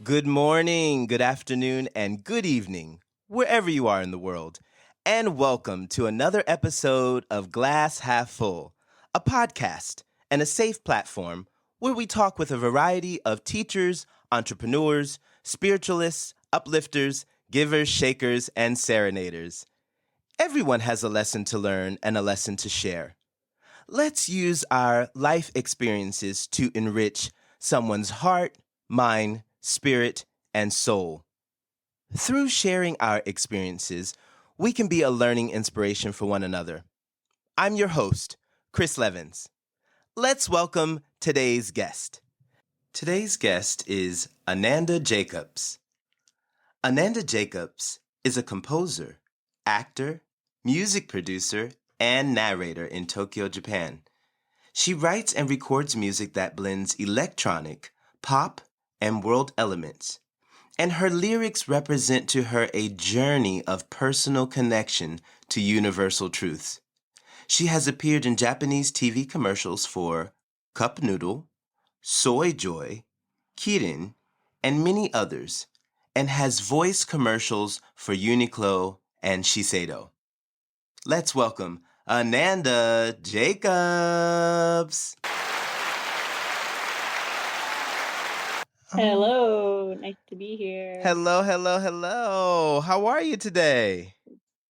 Good morning, good afternoon, and good evening, wherever you are in the world. And welcome to another episode of Glass Half Full, a podcast and a safe platform where we talk with a variety of teachers, entrepreneurs, spiritualists, uplifters, givers, shakers, and serenaders. Everyone has a lesson to learn and a lesson to share. Let's use our life experiences to enrich someone's heart, mind, spirit, and soul. Through sharing our experiences, we can be a learning inspiration for one another. I'm your host, Chris Levens. Let's welcome today's guest. Today's guest is Ananda Jacobs. Ananda Jacobs is a composer, actor, music producer, and narrator in Tokyo, Japan. She writes and records music that blends electronic, pop, and world elements. And her lyrics represent to her a journey of personal connection to universal truths. She has appeared in Japanese TV commercials for Cup Noodle, Soy Joy, Kirin, and many others, and has voiced commercials for Uniqlo and Shiseido. Let's welcome Ananda Jacobs. Hello, nice to be here. Hello. How are you today?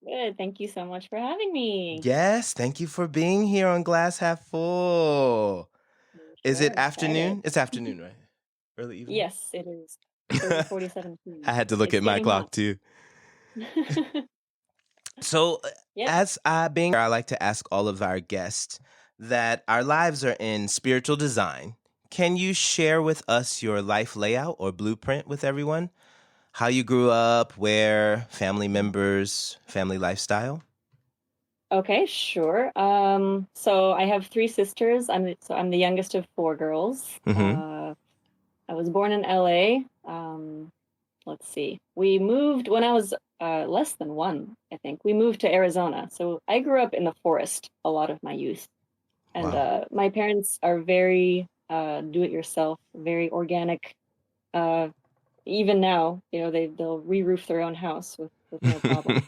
Good, thank you so much for having me. Yes, thank you for being here on Glass Half Full. Is it Sure, afternoon? excited. It's afternoon, right? Early evening? Yes, it is 30:47 p.m. I had to look It's at my getting clock hot. too. So, Yeah, as I being here, I like to ask all of our guests that our lives are in spiritual design. Can you share with us your life layout or blueprint with everyone? How you grew up, where, family members, family lifestyle? okay, sure. So I have three sisters. I'm the youngest of four girls. I was born in LA. Let's see. We moved when I was less than one, I think. We moved to Arizona. So I grew up in the forest a lot of my youth. And Wow. my parents are very do-it-yourself, very organic. Even now, they'll re-roof their own house with no problem.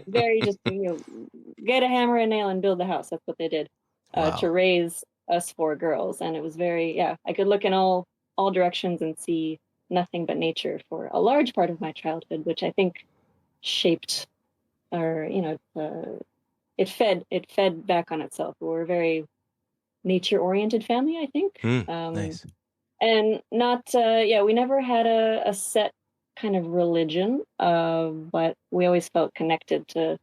Very just get a hammer and nail and build the house. That's what they did to Wow. raise us four girls, and it was very I could look in all directions and see nothing but nature for a large part of my childhood, which I think shaped or it fed back on itself. We were a very nature-oriented family, I think. Nice. And not we never had a set kind of religion, but we always felt connected to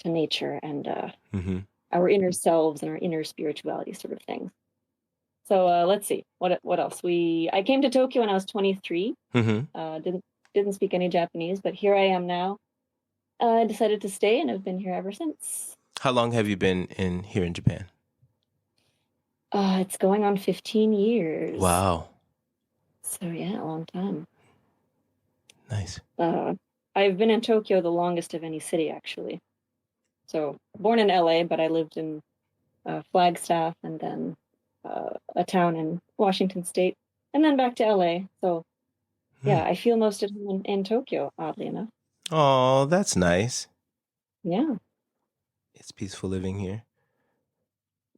nature and our inner selves and our inner spirituality sort of thing. So let's see what else. I came to Tokyo when I was 23. Didn't speak any Japanese, but here I am now. I decided to stay and have been here ever since. How long have you been here in Japan? It's going on 15 years. Wow. So yeah, a long time. Nice. I've been in Tokyo the longest of any city, actually. So born in LA, but I lived in Flagstaff and then a town in Washington State, and then back to LA. So yeah, I feel most at home in Tokyo, oddly enough. Oh, that's nice. Yeah. It's peaceful living here.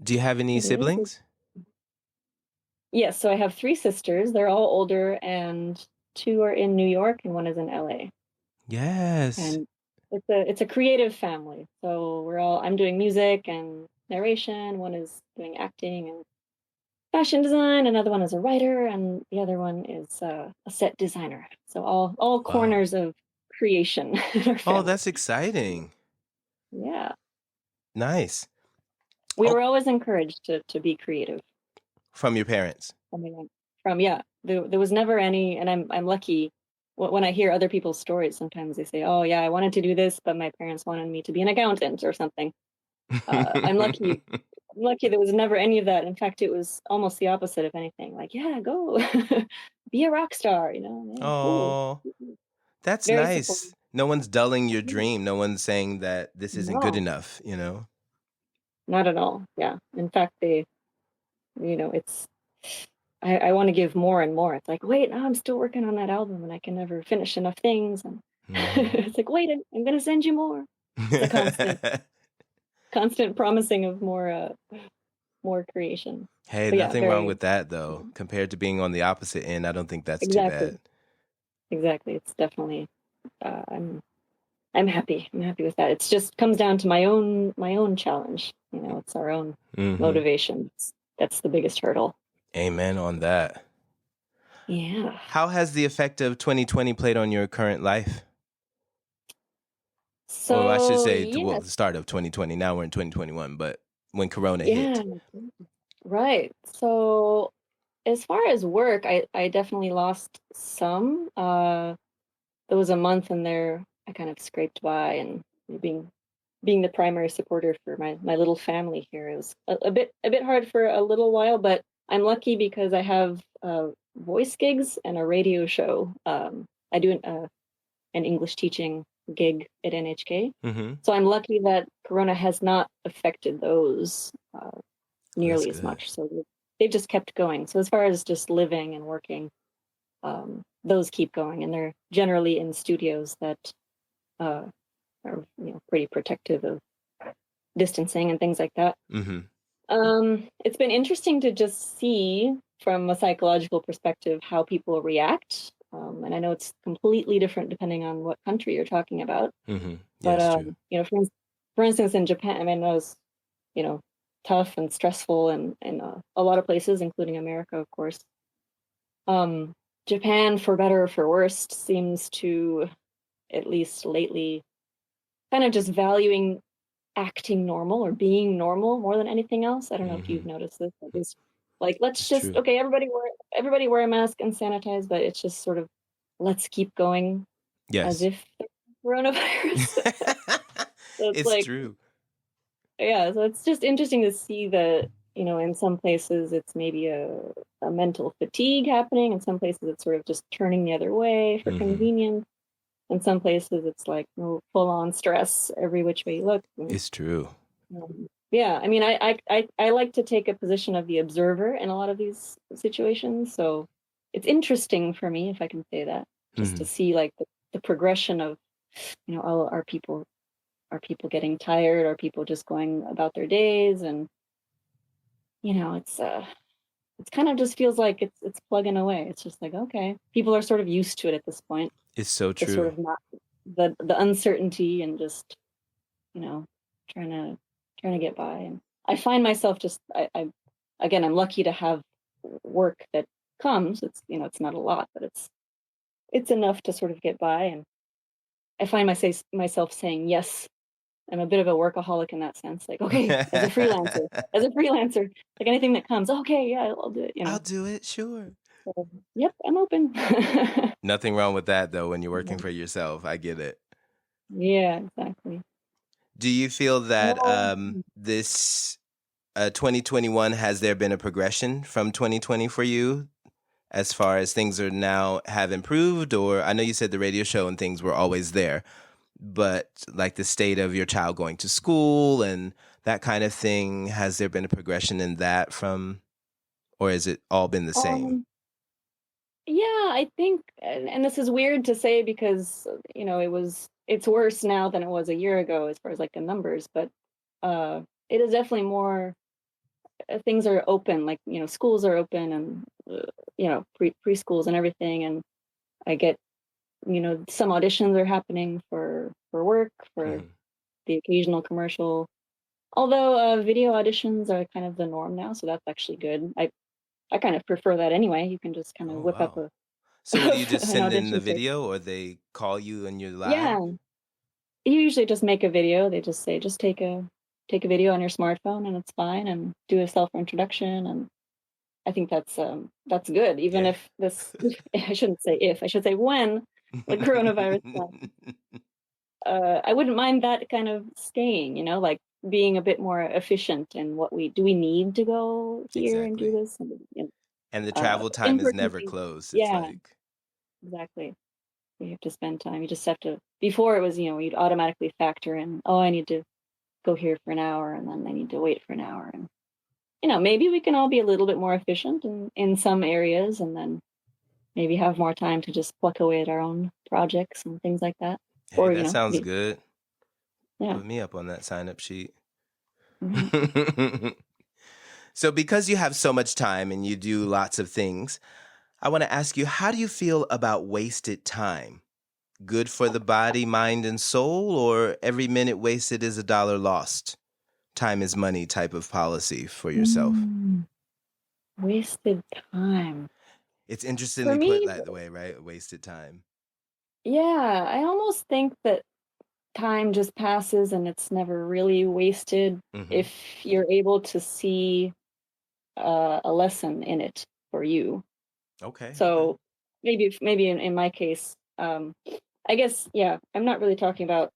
Do you have any It siblings? Yes, so I have three sisters. They're all older, and two are in New York and one is in LA. Yes. And it's a creative family. So I'm doing music and narration. One is doing acting and fashion design. Another one is a writer, and the other one is a set designer. So all corners of creation in our family. Oh, that's exciting. Yeah. Nice. We were always encouraged to be creative. From your parents? There was never any, and I'm lucky. When I hear other people's stories, sometimes they say, "Oh yeah, I wanted to do this, but my parents wanted me to be an accountant or something." I'm lucky. I'm lucky there was never any of that. In fact, it was almost the opposite, if anything. Like, yeah, go be a rock star, Yeah, Oh, cool. that's Very nice. supportive. No one's dulling your dream. No one's saying that this isn't good No, enough, not at all. Yeah. In fact, it's I want to give more and more. It's like, wait, no, I'm still working on that album and I can never finish enough things. And it's like, wait, I'm going to send you more. It's a constant promising of more creation. Hey, But yeah, nothing wrong very with that though. Compared to being on the opposite end, I don't think that's too exactly, bad. exactly. It's definitely I'm happy. I'm happy with that. It's just comes down to my own challenge. It's our own motivation. That's the biggest hurdle. Amen on that. Yeah. How has the effect of 2020 played on your current life? Or I should So say, yeah, the start of 2020. Now we're in 2021, but when Corona yeah, hit. right. So as far as work, I definitely lost some. There was a month in there I kind of scraped by, and being the primary supporter for my little family here. It was a bit hard for a little while, but I'm lucky because I have voice gigs and a radio show. I do an English teaching gig at NHK, so I'm lucky that Corona has not affected those That's nearly as good. much. So they've just kept going. So as far as just living and working, those keep going, and they're generally in studios that uh, are pretty protective of distancing and things like that. It's been interesting to just see from a psychological perspective how people react. And I know it's completely different depending on what country you're talking about. But Yes, true. for instance, in Japan, I mean, it was you know tough and stressful, and in a lot of places, including America, of course. Um, Japan, for better or for worse, seems to, at least lately, kind of just valuing acting normal or being normal more than anything else. I don't know if you've noticed this. At least, like, let's It's just true. okay, everybody wear a mask and sanitize, but it's just sort of let's keep going as Yes. if there's coronavirus. So it's It's like, true. yeah, so it's just interesting to see that, in some places it's maybe a mental fatigue happening, in some places it's sort of just turning the other way for convenience. In some places it's like full on stress every which way you look. It's true. Yeah, I mean, I like to take a position of the observer in a lot of these situations. So it's interesting for me, if I can say that, just to see like the progression of, all are people getting tired? Are people just going about their days? And it's kind of just feels like it's plugging away. It's just like, okay, people are sort of used to it at this point. It's so The sort true. of not the uncertainty, and just you know trying to get by. And I find myself just I again, I'm lucky to have work that comes. It's not a lot, but it's enough to sort of get by. And I find myself saying yes. I'm a bit of a workaholic in that sense. Like, okay, as a freelancer, like anything that comes, okay, yeah, I'll do I'll it. do it, sure. So, yep, I'm open. Nothing wrong with that though when you're working Yeah, for yourself. I get it. yeah, exactly. Do you feel that Well, this 2021, has there been a progression from 2020 for you as far as things are now have improved? Or I know you said the radio show and things were always there, but like the state of your child going to school and that kind of thing, has there been a progression in that or has it all been the same? um, yeah, I think, and this is weird to say because it's worse now than it was a year ago as far as like the numbers, but it is definitely more. Things are open, like schools are open, and preschools and everything, and I get some auditions are happening for work, for the occasional commercial. Although video auditions are kind of the norm now, so that's actually good. I kind of prefer that anyway. You can just kind of Oh, whip up wow. So what do you just an send in the audition tape. video or they call you and you're live? Yeah, you usually just make a video. They just say just take a video on your smartphone and it's fine, and do a self introduction. And I think that's good, even Yeah. if this I shouldn't say if, I should say when the coronavirus comes. I wouldn't mind that kind of staying, like being a bit more efficient in what we need to go here and do Exactly. this. And And the travel time is in-person never things. closed. It's Yeah, like, exactly. You have to spend time. You just have to. Before it was, you'd automatically factor in, oh, I need to go here for an hour, and then I need to wait for an hour, and maybe we can all be a little bit more efficient in some areas, and then maybe have more time to just pluck away at our own projects and things like that. Hey, Or, that sounds good. yeah. Put me up on that sign-up sheet. Mm-hmm. So because you have so much time and you do lots of things, I want to ask you, how do you feel about wasted time? Good for the body, mind, and soul, or every minute wasted is $1 lost? Time is money type of policy for yourself. Wasted time. It's For interestingly put me, that way, right? Wasted time. yeah, I almost think that time just passes and it's never really wasted Mm-hmm. if you're able to see a lesson in it for you. Okay. So maybe in my case, I guess, yeah, I'm not really talking about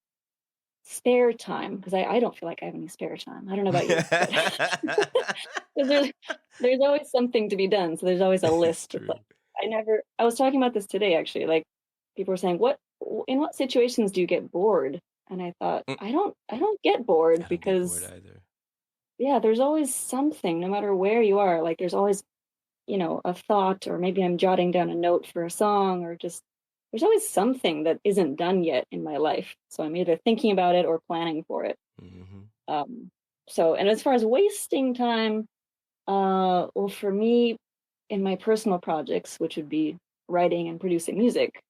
spare time because I don't feel like I have any spare time. I don't know about you, but there's there's always something to be done. So there's always a It's list. It's true. like I was talking about this today actually. Like people were saying, in what situations do you get bored? And I thought, Mm, I don't get bored I don't get bored because either. yeah, there's always something, no matter where you are. Like there's always, a thought, or maybe I'm jotting down a note for a song, or just there's always something that isn't done yet in my life. So I'm either thinking about it or planning for it. Mm-hmm. Um, and as far as wasting time, well, for me, in my personal projects, which would be writing and producing music,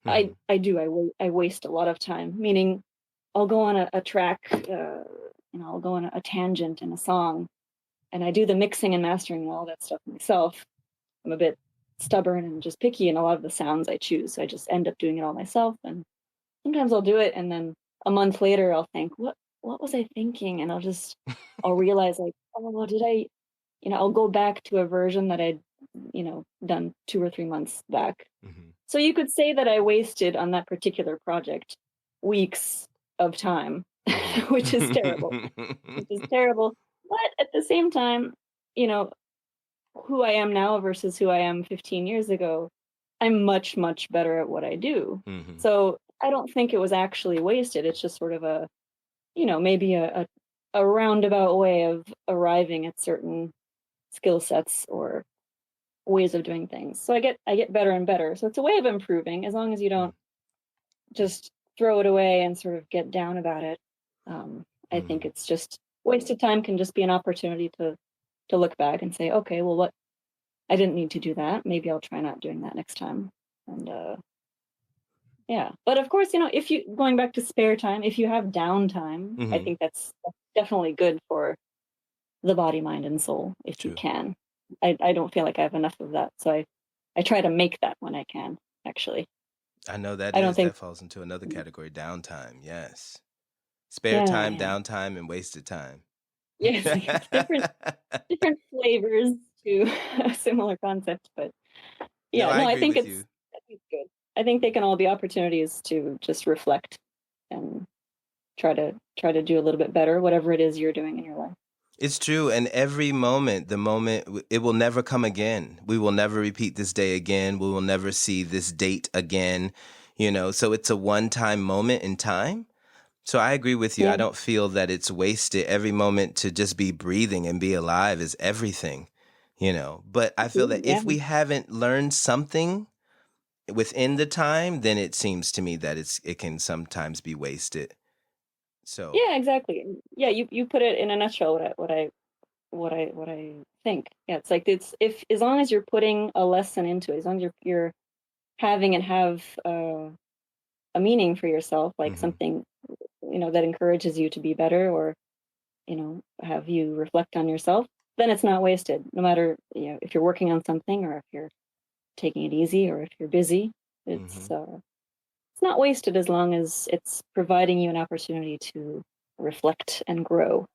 Mm-hmm. I waste a lot of time. Meaning, I'll go on a track, I'll go on a tangent in a song, and I do the mixing and mastering and all that stuff myself. I'm a bit stubborn and just picky in a lot of the sounds I choose. So I just end up doing it all myself. And sometimes I'll do it, and then a month later I'll think, what was I thinking? And I'll realize like, oh, did I, I'll go back to a version that I'd, done 2 or 3 months back. Mm-hmm. So you could say that I wasted on that particular project weeks of time, which is terrible. Which is terrible. But at the same time, you know, who I am now versus who I am 15 years ago, I'm much, much better at what I do. Mm-hmm. So I don't think it was actually wasted. It's just sort of maybe a roundabout way of arriving at certain skill sets or ways of doing things. So I get better and better. So it's a way of improving as long as you don't just throw it away and sort of get down about it. I think Mm-hmm. it's just wasted time can just be an opportunity to look back and say, okay, well, what I didn't need to do that. Maybe I'll try not doing that next time. And yeah, but of course, if you going back to spare time, if you have downtime, I Mm-hmm. think that's definitely good for the body, mind, and soul if you True. can. I don't feel like I have enough of that, so I try to make that when I can. Actually, I know that I don't think. that falls into another category, downtime. Yes. Spare Yeah, time, yeah, downtime, and wasted time. yes, yes. Different flavors to a similar concept, but No, yeah, I no, agree with you. I think it's good. I think they can all be opportunities to just reflect and try to do a little bit better, whatever it is you're doing in your life. It's true. And every moment, it will never come again. We will never repeat this day again. We will never see this date again, so it's a one-time moment in time. So I agree with you. I Yeah, don't feel that it's wasted. Every moment to just be breathing and be alive is everything, But I feel that yeah, if we haven't learned something within the time, then it seems to me that it can sometimes be wasted. So, yeah, exactly. Yeah, you put it in a nutshell. What I think. Yeah, it's like it's if as long as you're putting a lesson into it, as long as you're having it have a meaning for yourself, like hmm something that encourages you to be better, or have you reflect on yourself, then it's not wasted. No matter if you're working on something, or if you're taking it easy, or if you're busy, hmm it's not wasted as long as it's providing you an opportunity to reflect and grow.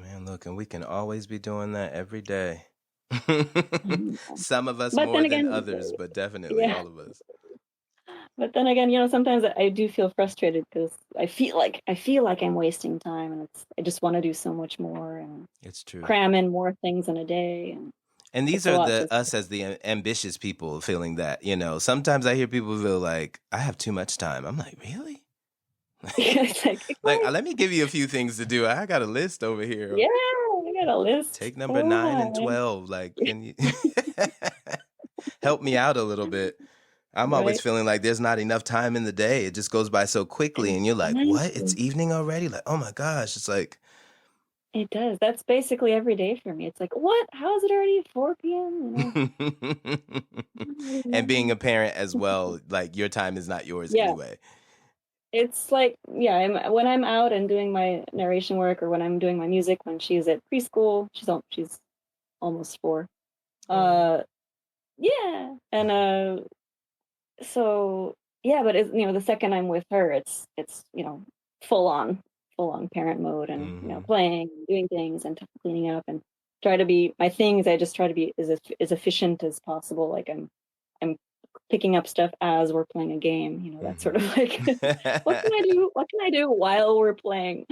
Man, look, and we can always be doing that every day. Mhm. Some of us But more then than again, others, but definitely yeah. all of us. But then again, sometimes I do feel frustrated because I feel like I'm wasting time, and I just want to do so much more and It's true. cram in more things in a day, and And these it's a are lot the just. us as the ambitious people feeling that, Sometimes I hear people feel like I have too much time. I'm like, really? It's like, Like, let me give you a few things to do. I got a list over here. yeah, got a list. Take number Oh 9 my. and 12. Like, can you help me out a little bit? I'm always Right. feeling like there's not enough time in the day. It just goes by so quickly, and you're like, what? It's Exactly. evening already? Like, oh my gosh. It's like, It does. That's basically every day for me. It's like, what? How is it already 4 p.m.? and being a parent as well, like your time is not yours Yeah. anyway. It's like, yeah, when I'm out and doing my narration work or when I'm doing my music when she's at preschool, she's almost 4. Oh. Yeah. And so yeah, but it's, the second I'm with her, it's full on parent mode and Mm-hmm. playing, doing things and cleaning up and try to be my things. I just try to be as efficient as possible. Like I'm picking up stuff as we're playing a game. That's sort of like what can I do? What can I do while we're playing?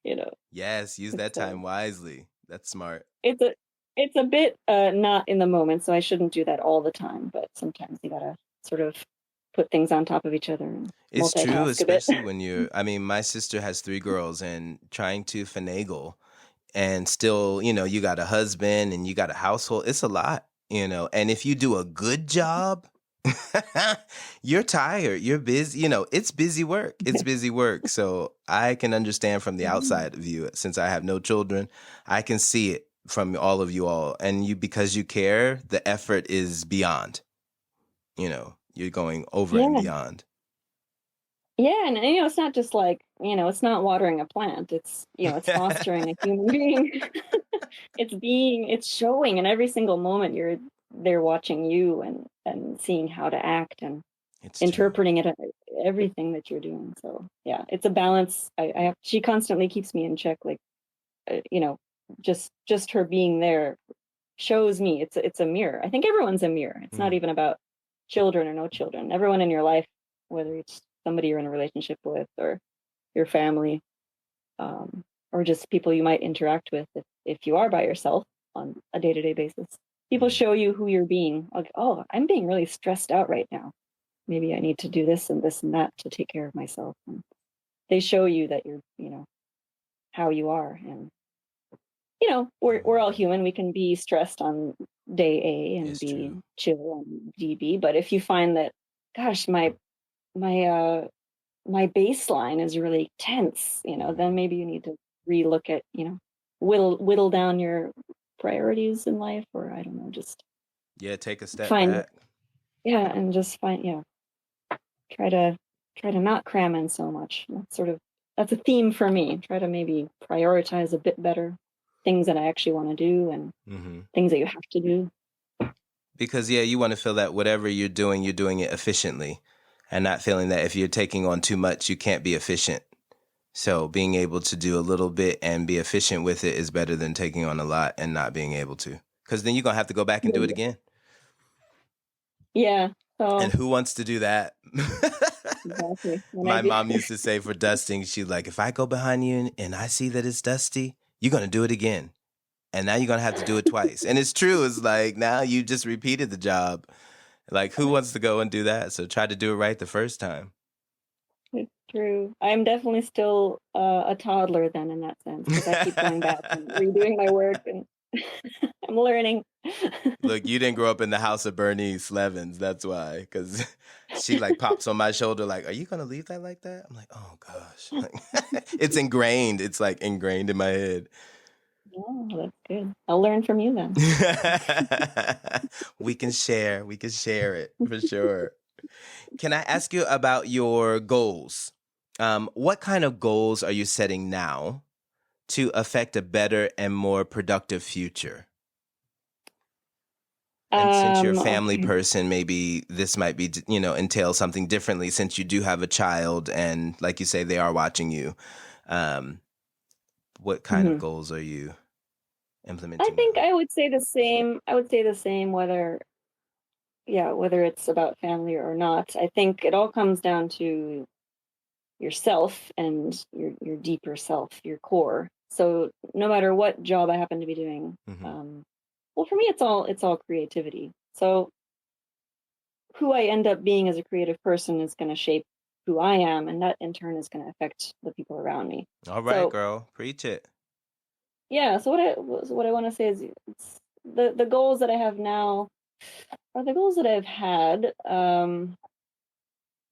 You know, Yes, use that it's time wisely. That's smart. it's a it's a bit not in the moment, so I shouldn't do that all the time. But sometimes you gotta sort of put things on top of each other and It's true, multitask a bit. especially when I mean, my sister has 3 girls, and trying to finagle and still, you got a husband and you got a household. It's a lot, and if you do a good job, you're tired, you're busy, it's busy work. It's busy work. So I can understand from the outside view, since I have no children, I can see it from all of you all. And because you care, the effort is beyond, you're going over and Yeah. beyond. Yeah, and it's not just like, it's not watering a plant. It's fostering a human being. It's showing in every single moment they're watching you and seeing how to act and It's true. interpreting it everything that you're doing. So yeah, it's a balance. She constantly keeps me in check, like uh, you know, just her being there shows me it's a mirror. I think everyone's a mirror. It's not Mm. even about children or no children. Everyone in your life, whether it's somebody you're in a relationship with or your family, or just people you might interact with if you are by yourself on a day-to-day basis. People Mm. show you who you're being. Like, oh, I'm being really stressed out right now. Maybe I need to do this and that to take care of myself. And they show you that you're, how you are. And we're all human. We can be stressed on day A and It's be true. chill on DB. But if you find that, gosh, my my baseline is really tense, then Mm. maybe you need to relook at, whittle down your priorities in life, or I don't know, just Yeah, take a step find, back. yeah, and just find, try to not cram in so much. That's a theme for me. Try to maybe prioritize a bit better things that I actually want to do and Hmm. things that you have to do. Because, yeah, you want to feel that whatever you're doing it efficiently, and not feeling that if you're taking on too much, you can't be efficient. So being able to do a little bit and be efficient with it is better than taking on a lot and not being able to. Because then you're going to have to go back and do it again. Yeah. And So who wants to do that? exactly. When I My do, mom used to say for dusting, she's like, if I go behind you and I see that it's dusty, you're going to do it again. And now you're going to have to do it twice. And it's true. It's like, now you just repeated the job. Like, who wants to go and do that? So try to do it right the first time. it's true. I'm definitely still a toddler then in that sense because I keep going back and redoing my work and I'm learning. Look, you didn't grow up in the house of Bernice Levens. That's why. Because she like pops on my shoulder like, are you going to leave that like that? I'm like, oh, gosh. It's ingrained. It's like ingrained in my head. Oh, that's good. I'll learn from you then. We can share. We can share it for sure. Can I ask you about your goals? What kind of goals are you setting now to affect a better and more productive future? And since you're a family Okay. person, maybe this might be, entail something differently since you do have a child and, like you say, they are watching you. Um, what kind of Mhm. goals are you I implementing think now? I would say the same. I would say the same whether, yeah, whether it's about family or not. I think it all comes down to yourself and your deeper self, your core. So no matter what job I happen to be doing, Hmm. um, well, for me, it's all creativity. So who I end up being as a creative person is going to shape who I am, and that in turn is going to affect the people around me. All right, So girl, preach it. yeah. So what I want to say is the goals that I have now are the goals that I've had.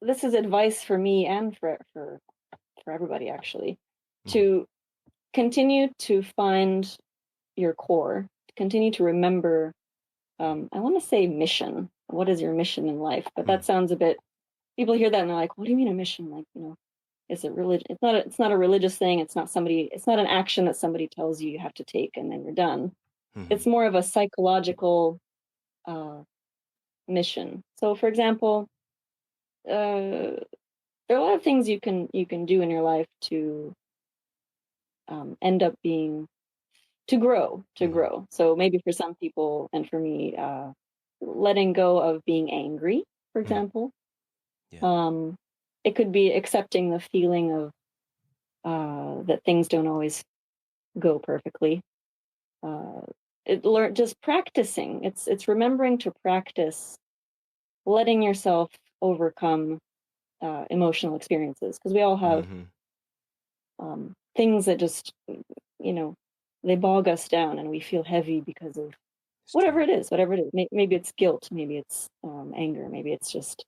This is advice for me and for everybody actually, to continue to find your core, continue to remember. I want to say mission. What is your mission in life? But that sounds a bit. People hear that and they're like, "What do you mean a mission?" Like, is it religion? It's not a religious thing. It's not somebody. It's not an action that somebody tells you have to take and then you're done. It's more of a psychological uh, mission. So, for example, there are a lot of things you can do in your life to end up being to grow. So maybe for some people and for me, letting go of being angry, for example. Yeah. It could be accepting the feeling of that things don't always go perfectly. Just practicing. It's remembering to practice letting yourself overcome emotional experiences, because we all have things that just you know they bog us down and we feel heavy because of whatever it is. Maybe it's guilt, maybe it's anger, maybe it's just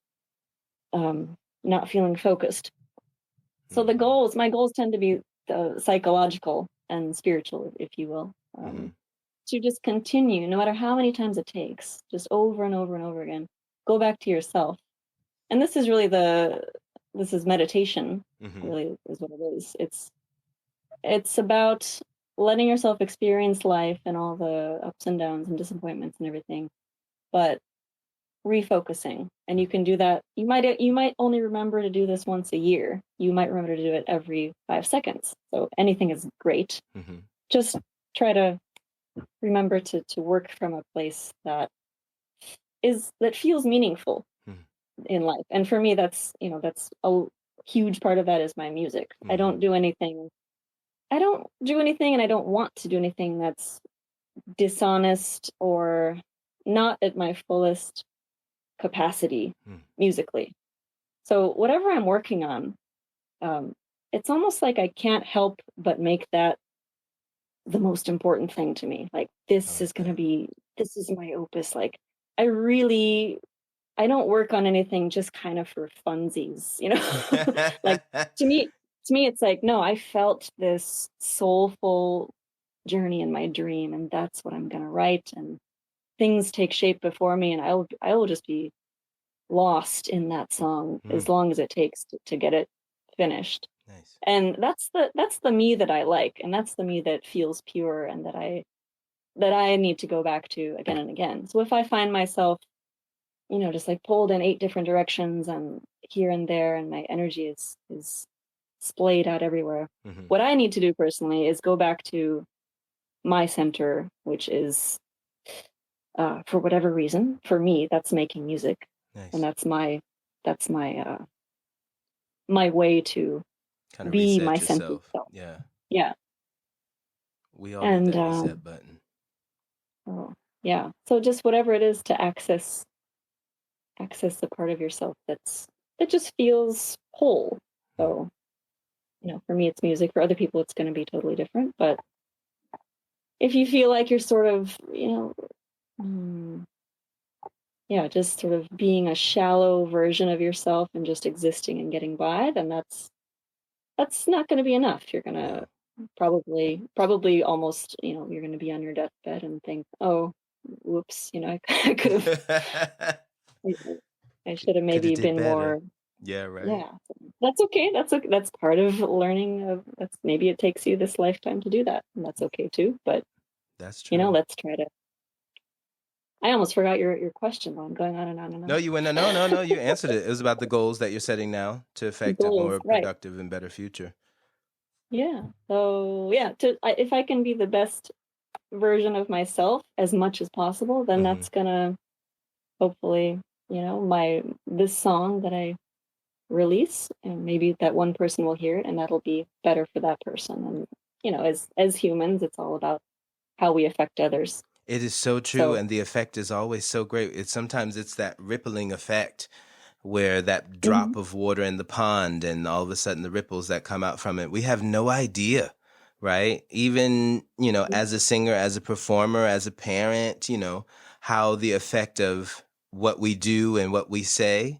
not feeling focused. So my goals tend to be psychological and spiritual, if you will, to just continue, no matter how many times it takes, just over and over and over again. Go back to yourself, and this is really this is meditation. Really, is what it is. It's about letting yourself experience life and all the ups and downs and disappointments and everything, but refocusing. And you can do that. You might only remember to do this once a year. You might remember to do it every 5 seconds. So anything is great. Just try to remember to work from a place that feels meaningful in life. And for me, that's a huge part of that is my music. I don't do anything, and I don't want to do anything that's dishonest or not at my fullest capacity musically. So whatever I'm working on, it's almost like I can't help but make that the most important thing to me. Like, this is my opus. Like, I don't work on anything just kind of for funsies, Like, to me, it's like, no, I felt this soulful journey in my dream, and that's what I'm gonna write. And things take shape before me, and I will just be lost in that song as long as it takes to get it finished. Nice. And that's the me that I like, and that's the me that feels pure, and that I need to go back to again and again. So if I find myself, just like pulled in 8 different directions and here and there, and my energy is splayed out everywhere, what I need to do personally is go back to my center, which is, for whatever reason, for me, that's making music. Nice. And that's my way to kind of be reset my yourself. centered self. Yeah. Yeah. We all need that reset button. Oh, yeah. So just whatever it is to access the part of yourself that just feels whole. So, for me, it's music. For other people, it's going to be totally different. But if you feel like you're sort of, just sort of being a shallow version of yourself and just existing and getting by, then that's not going to be enough. You're going to probably almost, you're going to be on your deathbed and think, oh, whoops, I could have, I should have maybe been more. Yeah, right. Yeah, that's okay. That's part of learning. Maybe it takes you this lifetime to do that, and that's okay too. But that's true. Let's try to. I almost forgot your question, but I'm going on and on and on. No, you went no. You answered it. It was about the goals that you're setting now to affect a more productive and better future. Yeah. So yeah, if I can be the best version of myself as much as possible, then that's gonna hopefully, this song that I release, and maybe that one person will hear it, and that'll be better for that person. And as humans, it's all about how we affect others. It is so true, and the effect is always so great. Sometimes it's that rippling effect, where that drop of water in the pond, and all of a sudden the ripples that come out from it. We have no idea right? Even, as a singer, as a performer, as a parent, how the effect of what we do and what we say,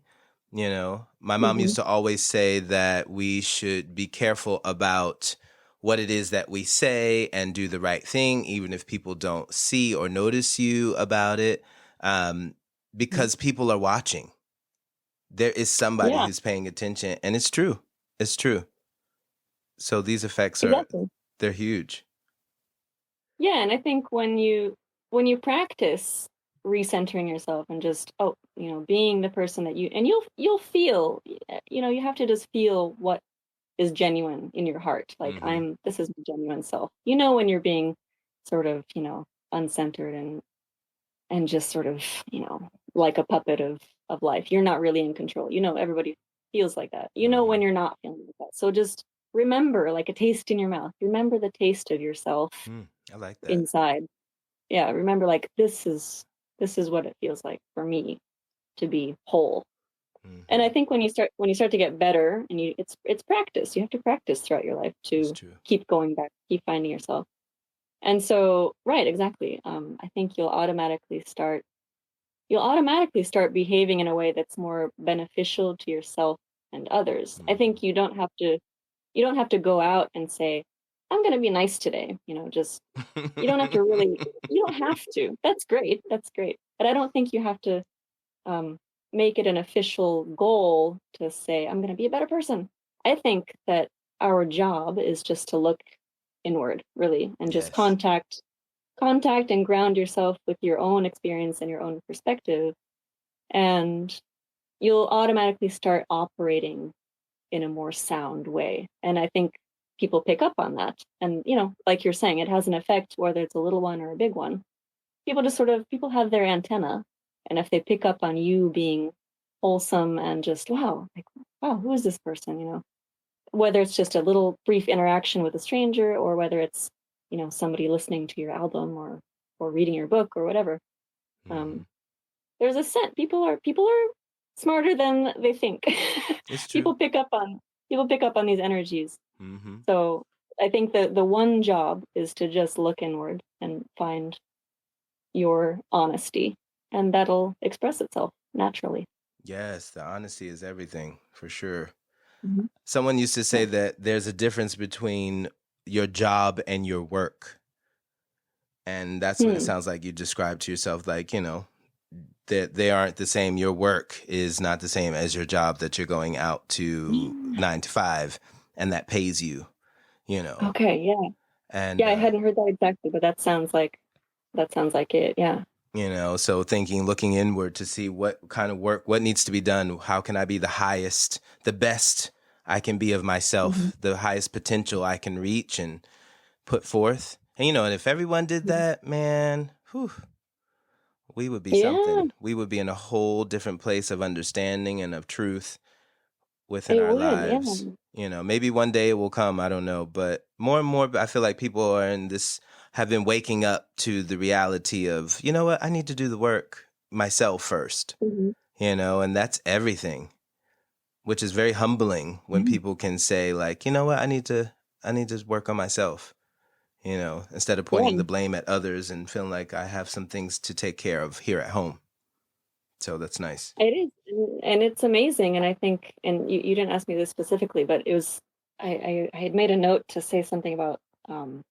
my mom Mm-hmm. used to always say that we should be careful about what it is that we say and do the right thing, even if people don't see or notice you about it, because people are watching. There is somebody Yeah, who's paying attention, and it's true. It's true. So these effects exactly. they're huge. Yeah, and I think when you practice recentering yourself and just being the person that you, and you'll feel, you have to just feel what is genuine in your heart. Like, Mm-hmm. this is my genuine self. When you're being sort of, uncentered and just sort of, like a puppet of life. You're not really in control. Everybody feels like that. Mm-hmm. When you're not feeling like that. So just remember, like a taste in your mouth. Remember the taste of yourself I like that. inside. Yeah, remember, like, this is what it feels like for me to be whole. And Mm-hmm. I think when you start to get better, and it's practice. You have to practice throughout your life It's to true. keep going back, keep finding yourself. And so, right, exactly. I think you'll automatically start behaving in a way that's more beneficial to yourself and others. I Mm-hmm. think you don't have to go out and say, I'm going to be nice today. Just you don't have to really, you don't have to. That's great. That's great. But I don't think you have to um, make it an official goal to say, I'm going to be a better person. I think that our job is just to look inward, really, and just Yes. contact and ground yourself with your own experience and your own perspective, and you'll automatically start operating in a more sound way. And I think people pick up on that. And, like you're saying, it has an effect, whether it's a little one or a big one. People have their antenna. And if they pick up on you being wholesome and just, wow, like, wow, who is this person? Whether it's just a little brief interaction with a stranger, or whether it's, somebody listening to your album, or reading your book or whatever. Mm-hmm. Um, there's a sense, people are smarter than they think. It's true. people pick up on people pick up on these energies. Mm-hmm. So I think that the one job is to just look inward and find your honesty, and that'll express itself naturally. Yes, the honesty is everything, for sure. Mhm. Someone used to Yeah. say that there's a difference between your job and your work. And that's what it Hmm. sounds like you described to yourself, like, that they aren't the same. Your work is not the same as your job that you're going out to Yeah. 9 to 5 and that pays you, you know. Okay. Yeah. And Yeah. I hadn't heard that exactly, but that sounds like it. Yeah. so looking inward to see what kind of work, what needs to be done, how can I be the highest, the best I can be of Hmm. myself, the highest potential I can reach and put forth. And if everyone did that, man, whew, we would be Yeah. something. We would be in a whole different place of understanding and of truth within It our would. Yeah. lives. Maybe one day it will come. I don't know. But more and more, I feel like people have been waking up to the reality of, you know what, I need to do the work myself first, Hmm. and that's everything, which is very humbling when Yeah. people can say, like, you know what, I need to work on myself, instead of pointing Yeah. the blame at others and feeling like I have some things to take care of here at home. So that's nice. It is, and it's amazing. And I think, and you didn't ask me this specifically, but it was, I had made a note to say something um,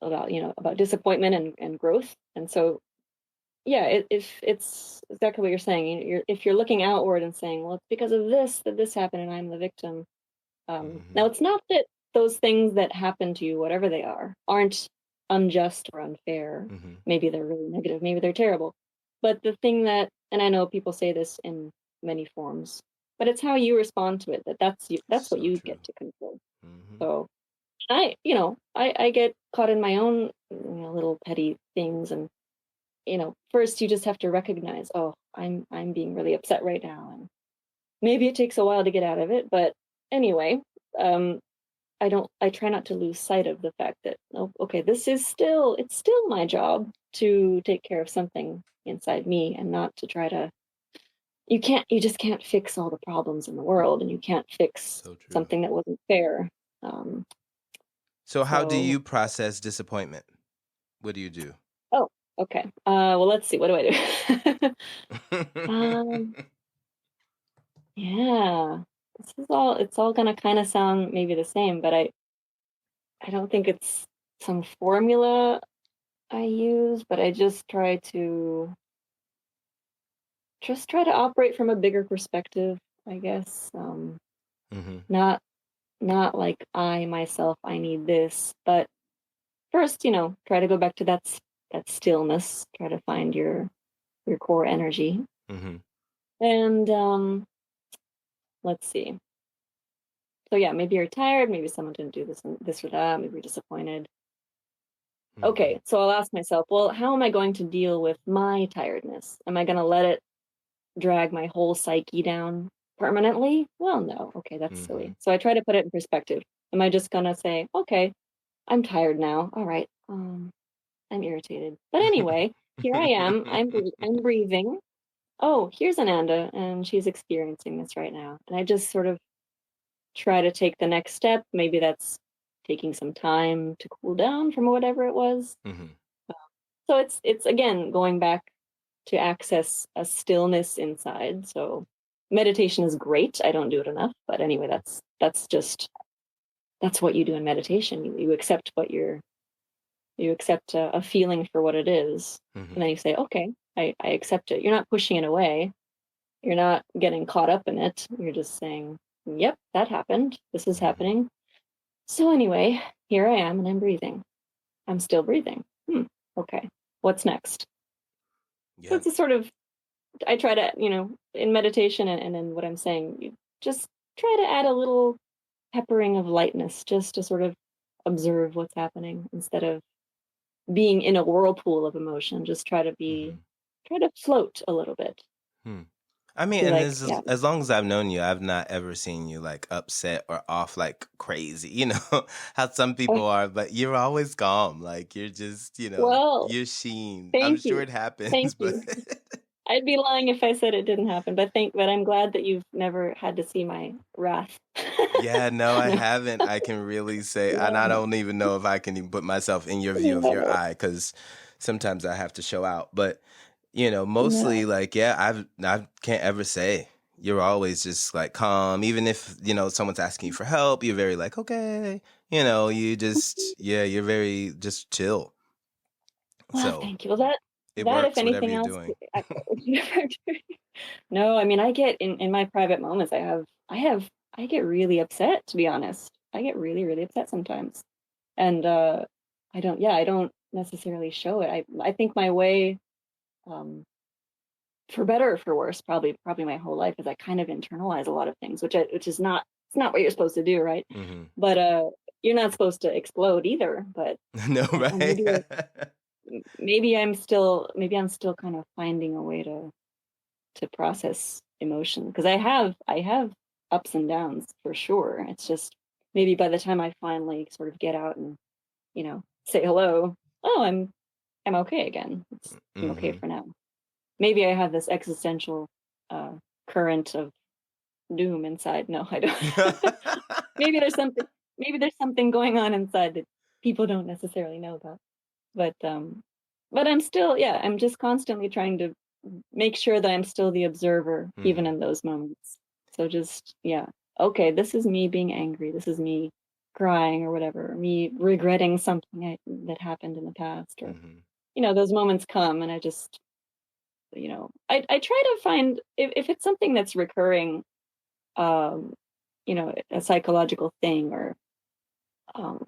about disappointment and growth. And so, yeah, if it's exactly what you're saying. If you're looking outward and saying, well, it's because of this that this happened, and I'm the victim. Mm-hmm. Now, it's not that those things that happen to you, whatever they are, aren't unjust or unfair. Mm-hmm. Maybe they're really negative, maybe they're terrible. But the thing that, and I know people say this in many forms, but it's how you respond to it, that's what So you true. get to control. Mm-hmm. So I get caught in my own, little petty things, and first you just have to recognize, oh, I'm being really upset right now, and maybe it takes a while to get out of it, but anyway, um, I try not to lose sight of the fact that, oh, okay, it's still my job to take care of something inside me, and not to try to, you just can't fix all the problems in the world, and you can't fix So true. something that wasn't fair. Um, So how do So, you process disappointment? What do you do? oh, okay. Well, let's see. What do I do? um, yeah, it's all gonna kind of sound maybe the same, but I don't think it's some formula I use, but I just try to operate from a bigger perspective, I guess. Mm-hmm. Not not like I myself, I need this, but first, try to go back to that stillness, try to find your core energy. Mm-hmm. And let's see. So yeah, maybe you're tired, maybe someone didn't do this or that, maybe you're disappointed. Mm-hmm. Okay, so I'll ask myself, well, how am I going to deal with my tiredness? Am I going to let it drag my whole psyche down permanently? Well, no. Okay, that's Mm-hmm. silly. So I try to put it in perspective. Am I just going to say, okay, I'm tired now. All right. I'm irritated. But anyway, here I am. I'm breathing. Oh, here's Ananda, and she's experiencing this right now. And I just sort of try to take the next step. Maybe that's taking some time to cool down from whatever it was. Mm-hmm. So it's again going back to access a stillness inside. So meditation is great. I don't do it enough, but anyway, that's what you do in meditation. You accept you accept a feeling for what it is, Mm-hmm. and then you say, okay, I accept it. You're not pushing it away. You're not getting caught up in it. You're just saying, yep, that happened. This is Mm-hmm. happening. So anyway, here I am and I'm breathing. I'm still breathing. Okay. What's next? So Yep. it's a sort of, I try to, in meditation and in what I'm saying, you just try to add a little peppering of lightness just to sort of observe what's happening instead of being in a whirlpool of emotion. Just Mm-hmm. try to float a little bit. Hmm. I mean, Be and like, yeah, as long as I've known you, I've not ever seen you like upset or off like crazy. How some oh, people are, but you're always calm. Like you're just, well, you're sheen. I'm thank sure you. it happens, Thank but you. I'd be lying if I said it didn't happen, but I'm glad that you've never had to see my wrath. yeah, no, I No, haven't. I can really say, and I yeah, don't even know if I can even put myself in your view of your no, eye because sometimes I have to show out. But no. mostly like, yeah, I can't ever say you're always just like calm. Even if someone's asking you for help, you're very like, okay, you just you're very just chill. Well, So thank you. Well, it that if works, whatever anything you're else, doing. I, no, I mean, I get in my private moments. I get really upset. To be honest, I get really, really upset sometimes, and I don't necessarily show it. I think my way, um, for better or for worse, probably my whole life is I kind of internalize a lot of things, which is not it's not what you're supposed to do, right? Hmm. But you're not supposed to explode either. But No, maybe right? maybe I'm still kind of finding a way to process emotion because I have ups and downs for sure. It's just maybe by the time I finally sort of get out and say hello, oh, I'm okay again. I'm okay Hmm. for now. Maybe I have this existential uh, current of doom inside. No, I don't. maybe there's something. Maybe there's something going on inside that people don't necessarily know about. But I'm still, yeah. I'm just constantly trying to make sure that I'm still the observer, even Hmm. in those moments. So just, yeah. Okay, this is me being angry. This is me crying or whatever. Me regretting something that happened in the past, or Hmm. those moments come, and I just I try to find if it's something that's recurring, um, a psychological thing or um,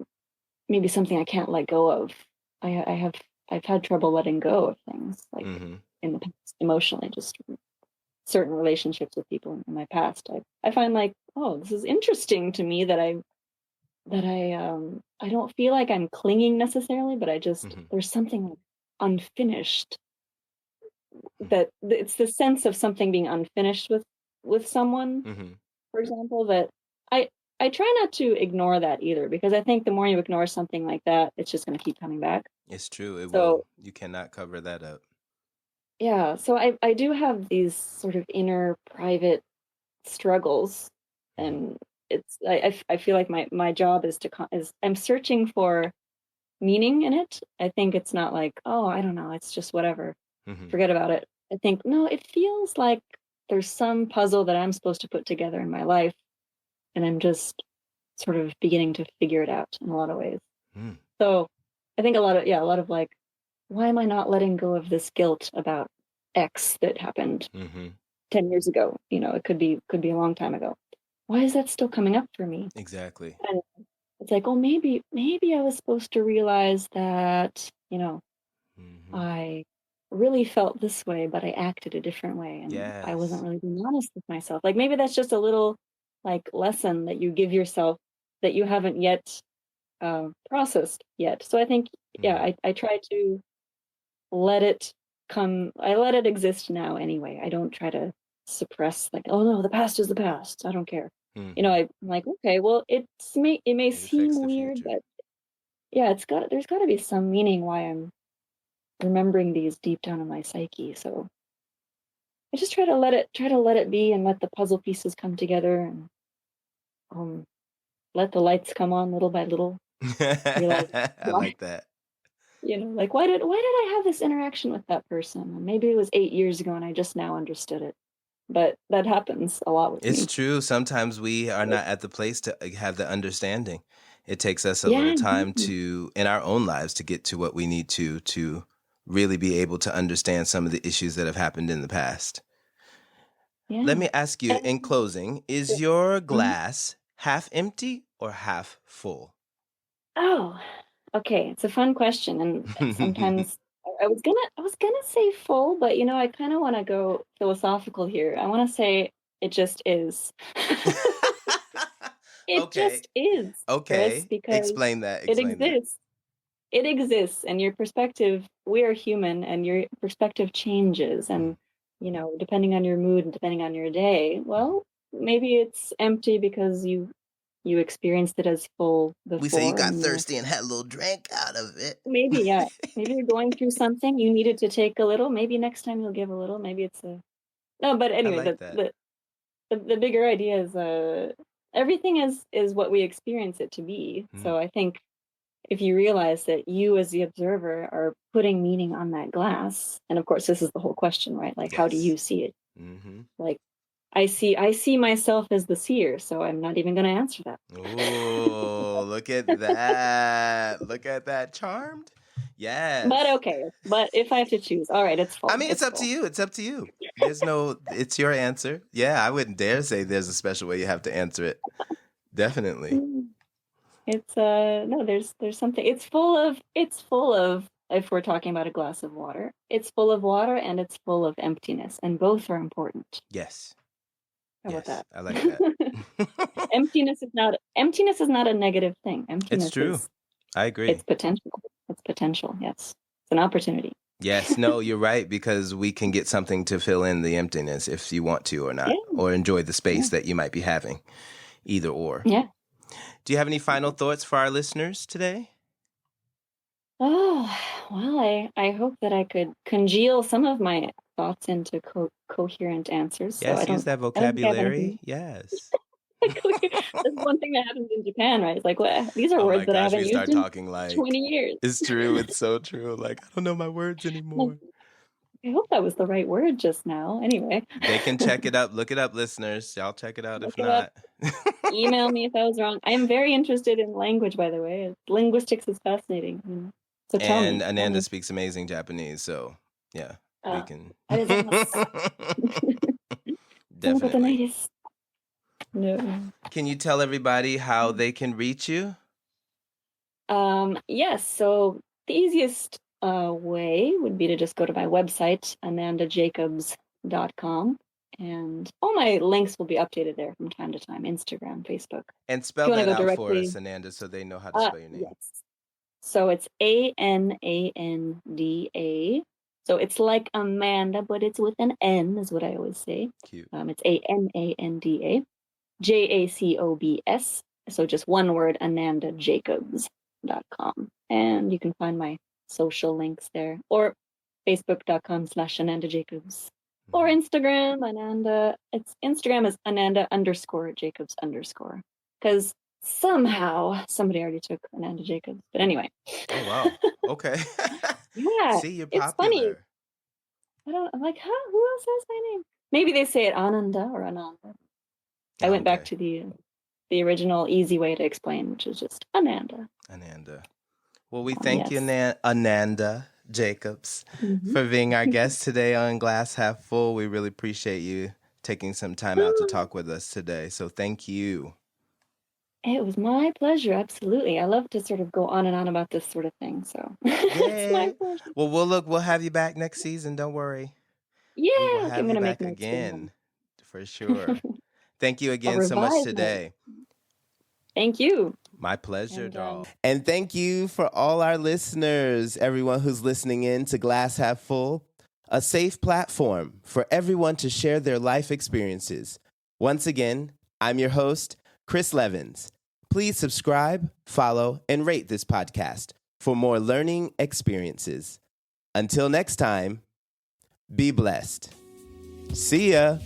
maybe something I can't let go of. I've had trouble letting go of things like Hmm. in the past emotionally, just certain relationships with people in my past. I find like, oh, this is interesting to me that I don't feel like I'm clinging necessarily, but I just Hmm. there's something like unfinished that it's the sense of something being unfinished with someone, Hmm. for example, that I I try not to ignore that either because I think the more you ignore something like that, it's just going to keep coming back. It's true. It So, will. You cannot cover that up. yeah, so I do have these sort of inner private struggles Hmm. and I feel like my job is I'm searching for meaning in it. I think it's not like, oh, I don't know, it's just whatever. Forget about it. I think, no, it feels like there's some puzzle that I'm supposed to put together in my life, and I'm just sort of beginning to figure it out in a lot of ways. So I think a lot of like, why am I not letting go of this guilt about X that happened 10 years ago? It could be a long time ago. Why is that still coming up for me? Exactly. And it's like, oh, maybe I was supposed to realize that, I really felt this way, but I acted a different way, and I wasn't really being honest with myself. Like, maybe that's just a little like lesson that you give yourself that you haven't yet processed yet. So I think, I try to let it I let it exist now anyway. I don't try to suppress, like, oh no, the past is the past, I don't care. I'm like, okay, well, it may seem weird, but yeah, there's got to be some meaning why I'm remembering these deep down in my psyche. So I just try to let it be, and let the puzzle pieces come together, and let the lights come on little by little. Realize I like that. Like, why did I have this interaction with that person? And maybe it was 8 years ago and I just now understood it. But that happens a lot with It's me. true. Sometimes we are not at the place to have the understanding. It takes us a Yeah, little time exactly. in our own lives to get to what we need to really be able to understand some of the issues that have happened in the past. Let Yeah. me ask you in closing, is your glass half empty or half full? Oh, okay. It's a fun question, and sometimes I was gonna say full, but I kind of want to go philosophical here. I want to say it just is. It Okay. just is, Chris, Okay. because Explain that. it Explain that. exists. It exists, and your perspective, we are human, and your perspective changes, and depending on your mood and depending on your day, well, maybe it's empty because you experienced it as full We say you before, got and you're thirsty and had a little drink out of it. maybe, yeah, maybe you're going through something, you needed to take a little, maybe next time you'll give a little, maybe it's a no, but I anyway, like that. the bigger idea is everything is what we experience it to be. So I think if you realize that you as the observer are putting meaning on that glass, and of course this is the whole question, right? Like, how do Yes. you see it? Like, I see myself as the seer, so I'm not even going to answer that. Oh, look at that. Look at that. Charmed? But Yes. okay, but if I have to choose, all right, it's I full. mean, it's It's up to full. you. It's up to you. It's your answer. Yeah, I wouldn't dare say there's a special way you have to answer it. Definitely. Mm. It's no, there's something. It's full of, if we're talking about a glass of water, it's full of water and it's full of emptiness, and both are important. Yes. How about Yes. that? I like that. Emptiness is not a negative thing. It's Emptiness true. is I it's agree. potential. It's potential. Yes, it's an opportunity. Yes, no, you're right, because we can get something to fill in the emptiness if you want to or not, Yeah, or enjoy the yeah, space that you might be having, either or. yeah. Do you have any final thoughts for our listeners today? Oh, well, I hope that I could congeal some of my thoughts into coherent answers. So Yes, use that I don't think I have vocabulary. anything. Yes. That's one thing that happens in Japan, right? It's like, well, these are Oh words my that I gosh, we haven't used start in talking like 20 years. it's true. It's so true. Like, I don't know my words Like, anymore. I hope that was the right word just now. Anyway, They can check it up. Look it up, listeners. Y'all check it out look if it up. not. Email me if I was wrong. I am very interested in language, by the way. Linguistics is fascinating. So tell And me, Ananda speaks amazing Japanese, so yeah, we Uh, can. arigatou Definitely. gozaimasu. No. Can you tell everybody how they can reach you? Yes, so the easiest way would be to just go to my website, anandajacobs.com, and all my links will be updated there from time to time, Instagram, Facebook. And If spell you want to that go out for directly, us, Ananda, so they know how to spell your name. yes. So it's Ananda. So it's like Amanda, but it's with an N, is what I always say. Cute. It's Ananda Jacobs. So just one word, AnandaJacobs.com. And you can find my social links there, or Facebook.com/Ananda Jacobs, or Instagram, Ananda. Instagram is Ananda_Jacobs_. because somehow somebody already took Ananda Jacobs. But anyway. Oh, wow. Okay. Yeah, See, you're it's funny. popular. I'm like, huh, who else has my name? Maybe they say it Ananda or Ananda. I went back to the original easy way to explain, which is just Ananda. Ananda. Well, we thank you, Yes. Ananda Jacobs, for being our guest today on Glass Half Full. We really appreciate you taking some time out to talk with us today. So thank you. It was my pleasure. Absolutely. I love to sort of go on and on about this sort of thing. So it's my pleasure. Well, we'll have you back next season. Don't worry. Yeah. We will Okay, I'm have going you to make back notes again for sure. Thank you I'll again so much revise today. Thank you. My pleasure, And, doll. And thank you for all our listeners, everyone who's listening in to Glass Half Full, a safe platform for everyone to share their life experiences. Once again, I'm your host, Chris Levens. Please subscribe, follow, and rate this podcast for more learning experiences. Until next time, be blessed. See ya.